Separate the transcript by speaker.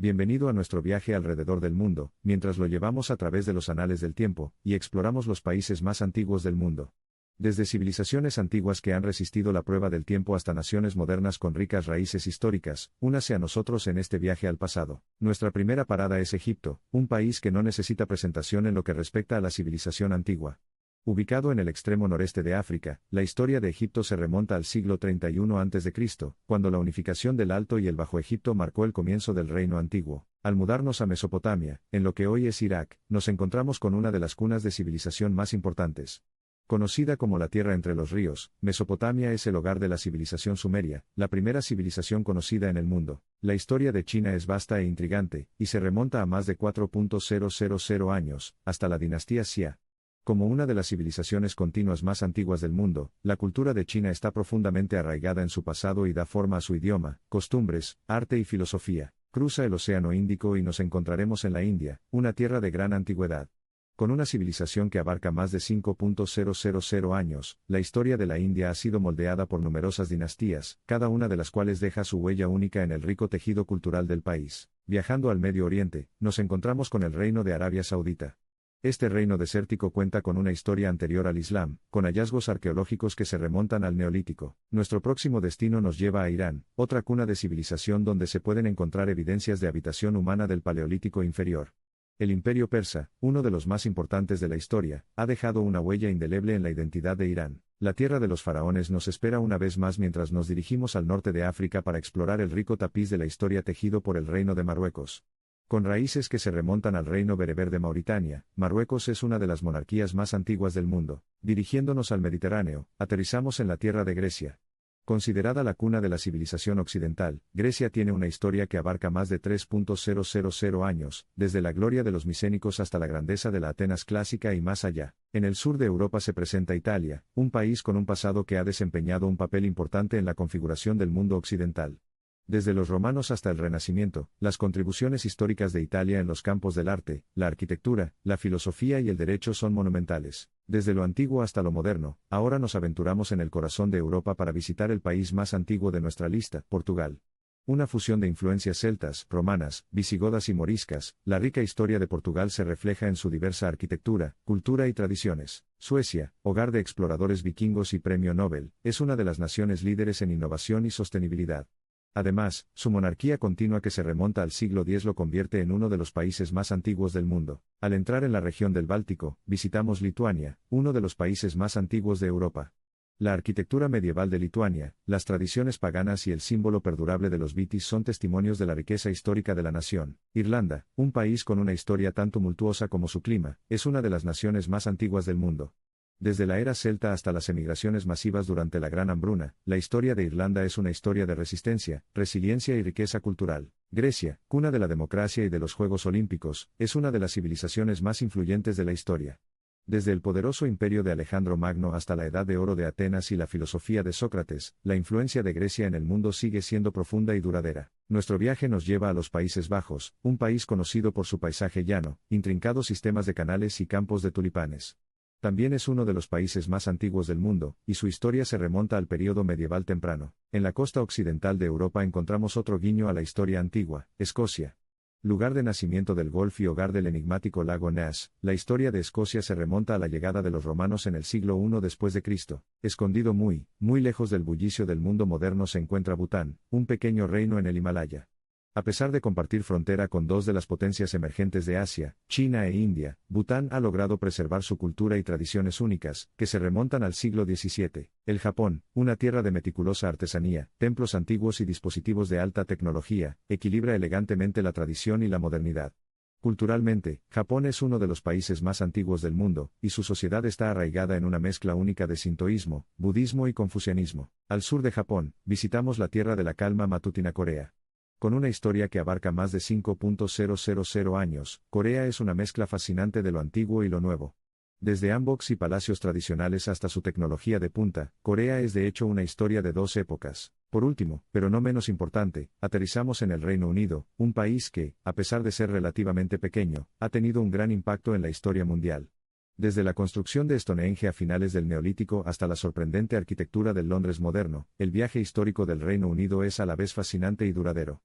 Speaker 1: Bienvenido a nuestro viaje alrededor del mundo, mientras lo llevamos a través de los anales del tiempo, y exploramos los países más antiguos del mundo. Desde civilizaciones antiguas que han resistido la prueba del tiempo hasta naciones modernas con ricas raíces históricas, únase a nosotros en este viaje al pasado. Nuestra primera parada es Egipto, un país que no necesita presentación en lo que respecta a la civilización antigua. Ubicado en el extremo noreste de África, la historia de Egipto se remonta al siglo 31 a.C., cuando la unificación del Alto y el Bajo Egipto marcó el comienzo del reino antiguo. Al mudarnos a Mesopotamia, en lo que hoy es Irak, nos encontramos con una de las cunas de civilización más importantes. Conocida como la Tierra entre los ríos, Mesopotamia es el hogar de la civilización sumeria, la primera civilización conocida en el mundo. La historia de China es vasta e intrigante, y se remonta a más de 4.000 años, hasta la dinastía Xia. Como una de las civilizaciones continuas más antiguas del mundo, la cultura de China está profundamente arraigada en su pasado y da forma a su idioma, costumbres, arte y filosofía. Cruza el Océano Índico y nos encontraremos en la India, una tierra de gran antigüedad. Con una civilización que abarca más de 5.000 años, la historia de la India ha sido moldeada por numerosas dinastías, cada una de las cuales deja su huella única en el rico tejido cultural del país. Viajando al Medio Oriente, nos encontramos con el Reino de Arabia Saudita. Este reino desértico cuenta con una historia anterior al Islam, con hallazgos arqueológicos que se remontan al Neolítico. Nuestro próximo destino nos lleva a Irán, otra cuna de civilización donde se pueden encontrar evidencias de habitación humana del Paleolítico inferior. El Imperio Persa, uno de los más importantes de la historia, ha dejado una huella indeleble en la identidad de Irán. La tierra de los faraones nos espera una vez más mientras nos dirigimos al norte de África para explorar el rico tapiz de la historia tejido por el Reino de Marruecos. Con raíces que se remontan al reino bereber de Mauritania, Marruecos es una de las monarquías más antiguas del mundo. Dirigiéndonos al Mediterráneo, aterrizamos en la tierra de Grecia. Considerada la cuna de la civilización occidental, Grecia tiene una historia que abarca más de 3.000 años, desde la gloria de los micénicos hasta la grandeza de la Atenas clásica y más allá. En el sur de Europa se presenta Italia, un país con un pasado que ha desempeñado un papel importante en la configuración del mundo occidental. Desde los romanos hasta el Renacimiento, las contribuciones históricas de Italia en los campos del arte, la arquitectura, la filosofía y el derecho son monumentales. Desde lo antiguo hasta lo moderno, ahora nos aventuramos en el corazón de Europa para visitar el país más antiguo de nuestra lista, Portugal. Una fusión de influencias celtas, romanas, visigodas y moriscas, la rica historia de Portugal se refleja en su diversa arquitectura, cultura y tradiciones. Suecia, hogar de exploradores vikingos y premio Nobel, es una de las naciones líderes en innovación y sostenibilidad. Además, su monarquía continua que se remonta al siglo X lo convierte en uno de los países más antiguos del mundo. Al entrar en la región del Báltico, visitamos Lituania, uno de los países más antiguos de Europa. La arquitectura medieval de Lituania, las tradiciones paganas y el símbolo perdurable de los vitis son testimonios de la riqueza histórica de la nación. Irlanda, un país con una historia tan tumultuosa como su clima, es una de las naciones más antiguas del mundo. Desde la era celta hasta las emigraciones masivas durante la Gran Hambruna, la historia de Irlanda es una historia de resistencia, resiliencia y riqueza cultural. Grecia, cuna de la democracia y de los Juegos Olímpicos, es una de las civilizaciones más influyentes de la historia. Desde el poderoso imperio de Alejandro Magno hasta la Edad de Oro de Atenas y la filosofía de Sócrates, la influencia de Grecia en el mundo sigue siendo profunda y duradera. Nuestro viaje nos lleva a los Países Bajos, un país conocido por su paisaje llano, intrincados sistemas de canales y campos de tulipanes. También es uno de los países más antiguos del mundo, y su historia se remonta al período medieval temprano. En la costa occidental de Europa encontramos otro guiño a la historia antigua, Escocia. Lugar de nacimiento del golf y hogar del enigmático lago Ness, la historia de Escocia se remonta a la llegada de los romanos en el siglo I después de Cristo. Escondido muy lejos del bullicio del mundo moderno se encuentra Bután, un pequeño reino en el Himalaya. A pesar de compartir frontera con dos de las potencias emergentes de Asia, China e India, Bután ha logrado preservar su cultura y tradiciones únicas, que se remontan al siglo XVII. El Japón, una tierra de meticulosa artesanía, templos antiguos y dispositivos de alta tecnología, equilibra elegantemente la tradición y la modernidad. Culturalmente, Japón es uno de los países más antiguos del mundo, y su sociedad está arraigada en una mezcla única de sintoísmo, budismo y confucianismo. Al sur de Japón, visitamos la tierra de la calma matutina Corea. Con una historia que abarca más de 5.000 años, Corea es una mezcla fascinante de lo antiguo y lo nuevo. Desde hanboks y palacios tradicionales hasta su tecnología de punta, Corea es de hecho una historia de dos épocas. Por último, pero no menos importante, aterrizamos en el Reino Unido, un país que, a pesar de ser relativamente pequeño, ha tenido un gran impacto en la historia mundial. Desde la construcción de Stonehenge a finales del Neolítico hasta la sorprendente arquitectura del Londres moderno, el viaje histórico del Reino Unido es a la vez fascinante y duradero.